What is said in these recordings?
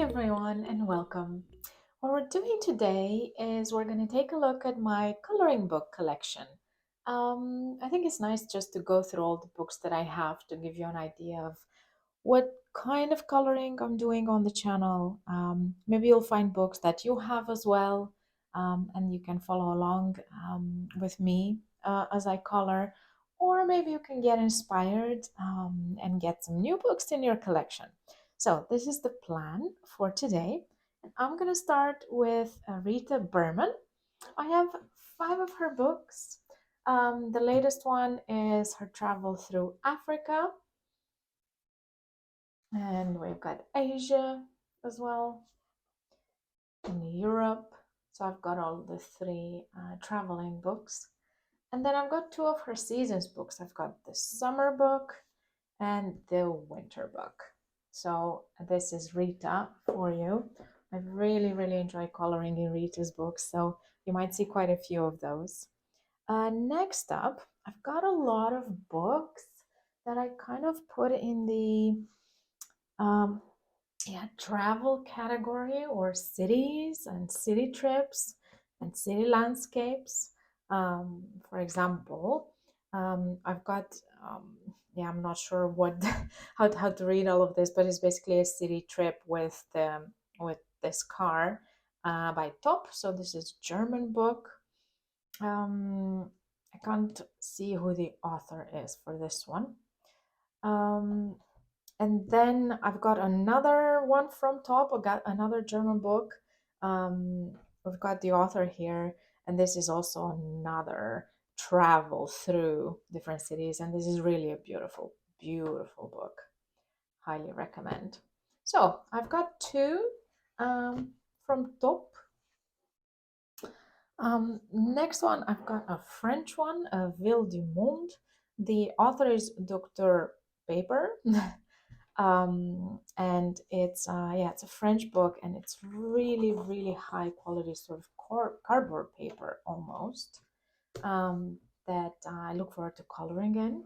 everyone, and welcome. What we're doing today is we're going to take a look at my coloring book collection. I think it's nice just to go through all the books that I have to give you an idea of what kind of coloring I'm doing on the channel. Maybe you'll find books that you have as well, and you can follow along with me as I color. Or maybe you can get inspired and get some new books in your collection. So, this is the plan for today. And I'm going to start with Rita Berman. I have five of her books. The latest one is her travel through Africa, and we've got Asia as well, and Europe. So I've got all the three traveling books. And then I've got two of her seasons books. I've got the summer book and the winter book. So this is Rita for you. I really enjoy coloring in Rita's books, so you might see quite a few of those. Next up, I've got a lot of books that I kind of put in the um, travel category, or cities and city trips and city landscapes. For example, I've got I'm not sure what how to read all of this, but it's basically a city trip with this car by Top. So this is German book. I can't see who the author is for this one. Um, and then I've got another one from Top. I got another German book. We've got the author here, and this is also another travel through different cities. And this is really a beautiful book. Highly recommend. So I've got two from Top. Next one, I've got a French one, Ville du Monde. The author is Dr. Paper. And it's a French book, and it's really high quality, sort of cardboard paper almost, that I look forward to coloring in.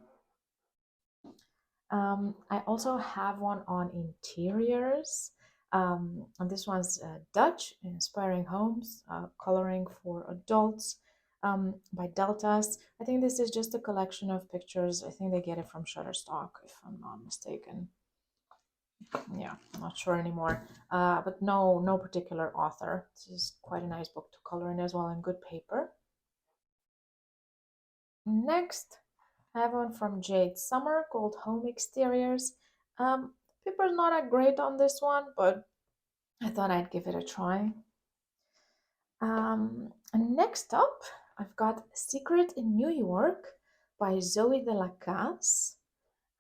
I also have one on interiors, and this one's Dutch, Inspiring Homes, Coloring for Adults, by Deltas. I think this is just a collection of pictures. I think they get it from Shutterstock, if I'm not mistaken. Yeah, I'm not sure anymore. But no particular author. This is quite a nice book to color in as well, and good paper. Next, I have one from Jade Summer called Home Exteriors. Paper's not that great on this one, but I thought I'd give it a try. And next up, I've got Secret in New York by Zoe de la Casse.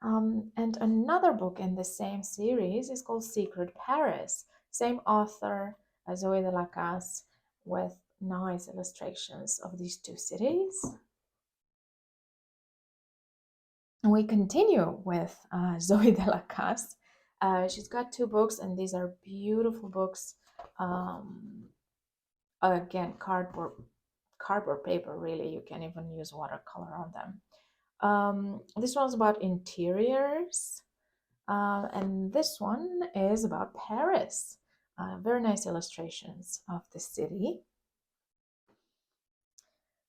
And another book in the same series is called Secret Paris. Same author as Zoe de la Casse, with nice illustrations of these two cities. And we continue with Zoe de la Casse. She's got two books, and these are beautiful books. Again, cardboard paper, really. You can even use watercolor on them. This one's about interiors, and this one is about Paris. Very nice illustrations of the city.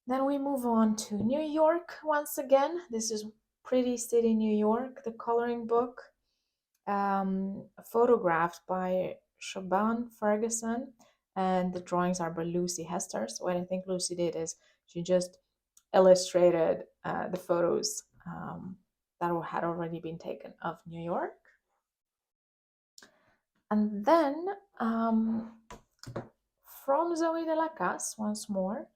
Then we move on to New York once again. This is Pretty City, New York, the coloring book, photographed by Siobhan Ferguson, and the drawings are by Lucy Hester. So what I think Lucy did is she just illustrated the photos that had already been taken of New York. And then from Zoe de la Casse, once more,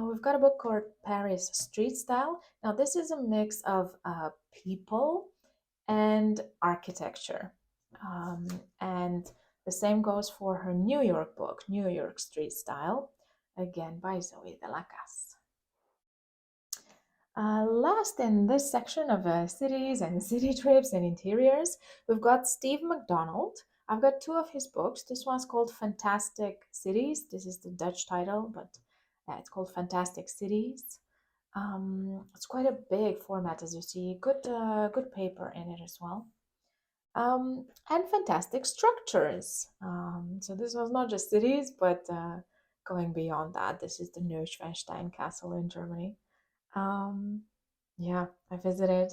we've got a book called Paris Street Style. Now, this is a mix of people and architecture. And the same goes for her New York book, New York Street Style, again by Zoe de la Casse. Last in this section of cities and city trips and interiors, we've got Steve McDonald. I've got two of his books. This one's called Fantastic Cities. This is the Dutch title, but it's called Fantastic Cities. It's quite a big format, as you see. Good paper in it as well. and fantastic structures. So this was not just cities, but going beyond that. This is the Neuschwanstein Castle in Germany. Um, yeah, I visited.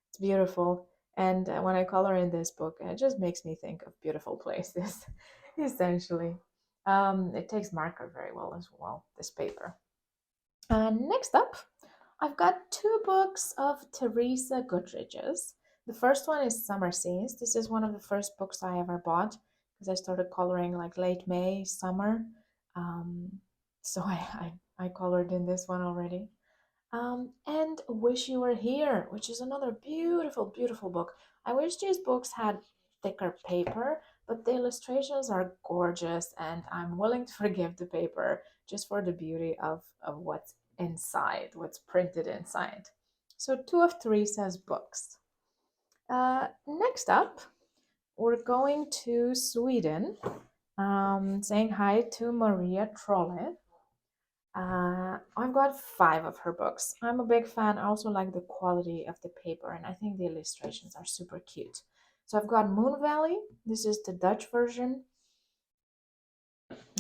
It's beautiful. And when I color in this book, it just makes me think of beautiful places, essentially. It takes marker very well as well, this paper. Next up, I've got two books of Teresa Goodrich's. The first one is Summer Scenes. This is one of the first books I ever bought because I started coloring like late May, summer. Um, so I colored in this one already. And Wish You Were Here, which is another beautiful, beautiful book. I wish these books had thicker paper, but the illustrations are gorgeous, and I'm willing to forgive the paper just for the beauty of what's inside, what's printed inside. So, two of Teresa's books. Next up, we're going to Sweden, saying hi to Maria Trolle. I've got five of her books. I'm a big fan. I also like the quality of the paper, and I think the illustrations are super cute. So I've got Moon Valley. This is the Dutch version.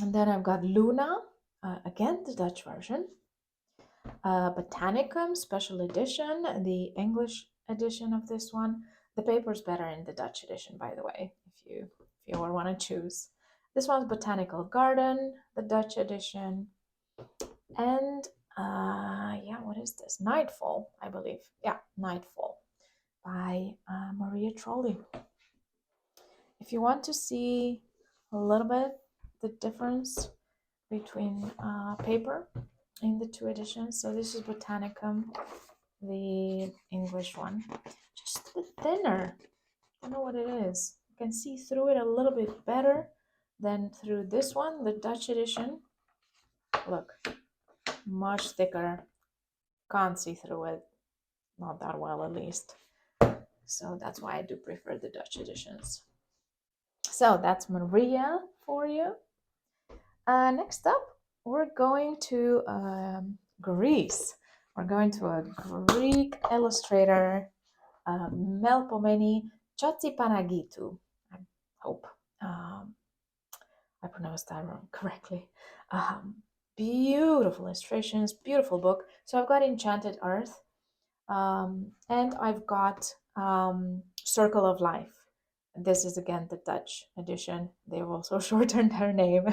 And then I've got Luna, again, the Dutch version. Botanicum Special Edition, the English edition of this one. The paper's better in the Dutch edition, by the way, if you want to choose. This one's Botanical Garden, the Dutch edition. And yeah, what is this? Nightfall, I believe. Yeah, Nightfall by Maria Trolle. If you want to see a little bit the difference between paper in the two editions, so this is Botanicum, the English one, just a bit thinner. I don't know what it is. You can see through it a little bit better than through this one, the Dutch edition. Look, much thicker. Can't see through it, not that well at least. So that's why I do prefer the Dutch editions. So that's Maria for you. Next up, we're going to Greece. We're going to a Greek illustrator, Melpomene Chatzipanaghitou. I hope I pronounced that wrong correctly. Beautiful illustrations, beautiful book. So I've got Enchanted Earth, and I've got Circle of Life. This is again the Dutch edition. They've also shortened her name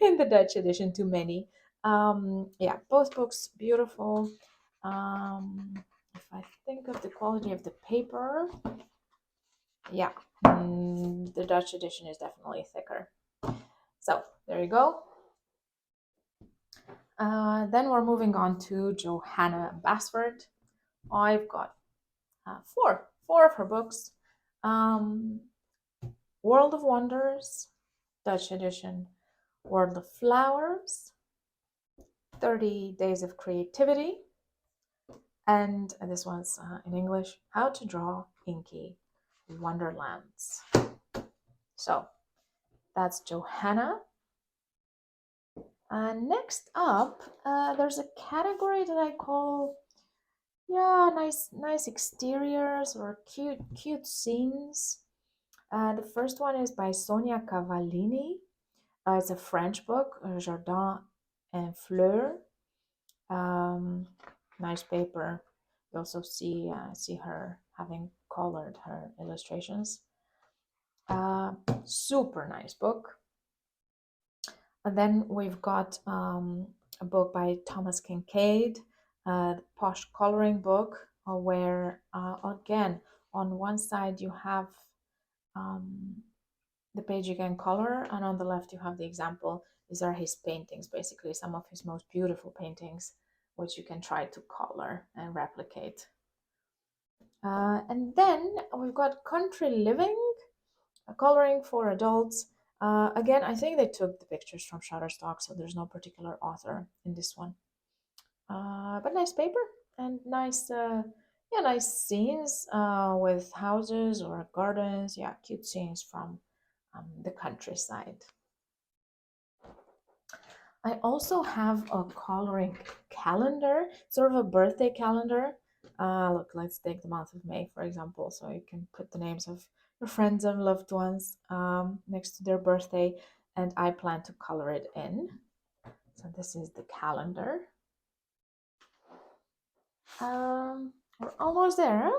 in the Dutch edition to many. Yeah, both books beautiful. If I think of the quality of the paper, yeah, the Dutch edition is definitely thicker. So there you go. Then we're moving on to Johanna Basford. I've got four of her books. World of Wonders, Dutch edition. World of Flowers, 30 Days of Creativity, and this one's in English, How to Draw Inky Wonderlands. So that's Johanna. Next up, there's a category that I call, yeah, nice exteriors or cute scenes. The first one is by Sonia Cavallini. It's a French book, Jardin and Fleur. Nice paper. You also see her having colored her illustrations. Super nice book. And then we've got a book by Thomas Kincaid, Posh Coloring Book, where again on one side you have the page you can color, and on the left you have the example. These are his paintings, basically some of his most beautiful paintings, which you can try to color and replicate. And then we've got Country Living, coloring for adults. Again, I think they took the pictures from Shutterstock, so there's no particular author in this one. But nice paper and nice, yeah, nice scenes with houses or gardens. Yeah, cute scenes from the countryside. I also have a coloring calendar, sort of a birthday calendar. Look, let's take the month of May, for example, so you can put the names of for friends and loved ones next to their birthday, and I plan to color it in. So this is the calendar. We're almost there,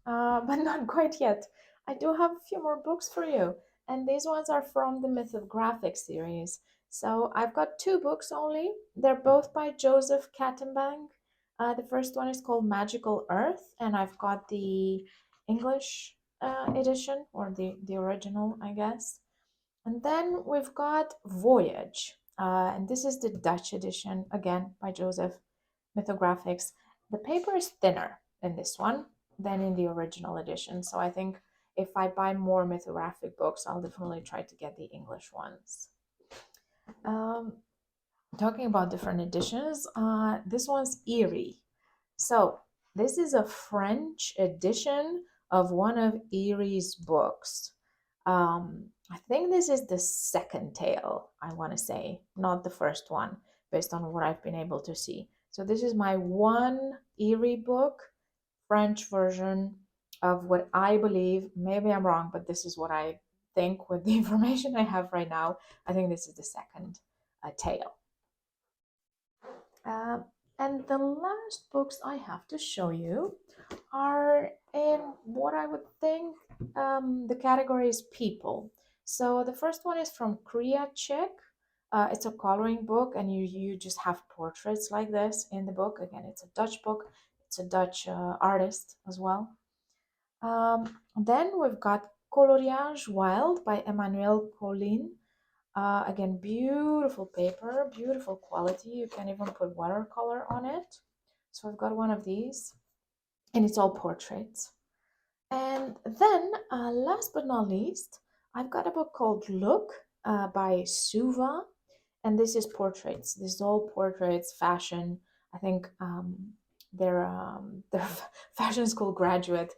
but not quite yet. I do have a few more books for you, and these ones are from the Mythographic series. So I've got two books only. They're both by Joseph Kattenbang. The first one is called Magical Earth, and I've got the English edition, or the original, I guess. And then we've got Voyage, and this is the Dutch edition, again by Joseph Mythographics. The paper is thinner in this one than in the original edition, so I think if I buy more mythographic books, I'll definitely try to get the English ones. Um, Talking about different editions, this one's Eerie. So this is a French edition of one of Eerie's books. I think this is the second tale, I want to say, not the first one, based on what I've been able to see. So this is my one Eerie book, French version of what I believe. Maybe I'm wrong, but this is what I think with the information I have right now. I think this is the second tale. Uh, and the last books I have to show you are in what I would think the category is people. So the first one is from Kriya Chick. It's a coloring book, and you just have portraits like this in the book. Again, it's a Dutch book. It's a Dutch artist as well. Then we've got Coloriage Wild by Emmanuel Colin. Again, beautiful paper, beautiful quality. You can even put watercolor on it. So I've got one of these, and it's all portraits. And then, last but not least, I've got a book called Look by Suva, and this is portraits. This is all portraits, fashion. I think they're fashion school graduate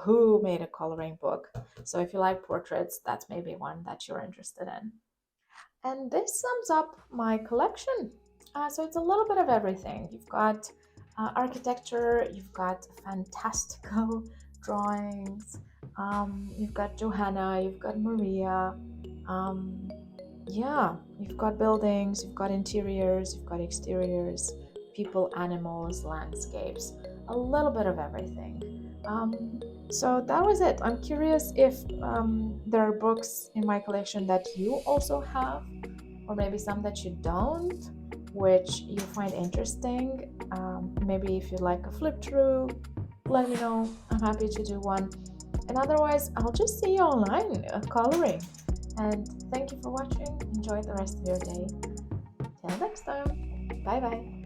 who made a coloring book. So if you like portraits, that's maybe one that you're interested in. And this sums up my collection. So it's a little bit of everything. You've got architecture, you've got fantastical drawings, you've got Johanna, you've got Maria. Um, yeah, you've got buildings, you've got interiors, you've got exteriors, people, animals, landscapes, a little bit of everything. So that was it. I'm curious if there are books in my collection that you also have, or maybe some that you don't, which you find interesting. Maybe if you'd like a flip through, let me know. I'm happy to do one. And otherwise, I'll just see you online coloring. And thank you for watching. Enjoy the rest of your day. Till next time. Bye bye.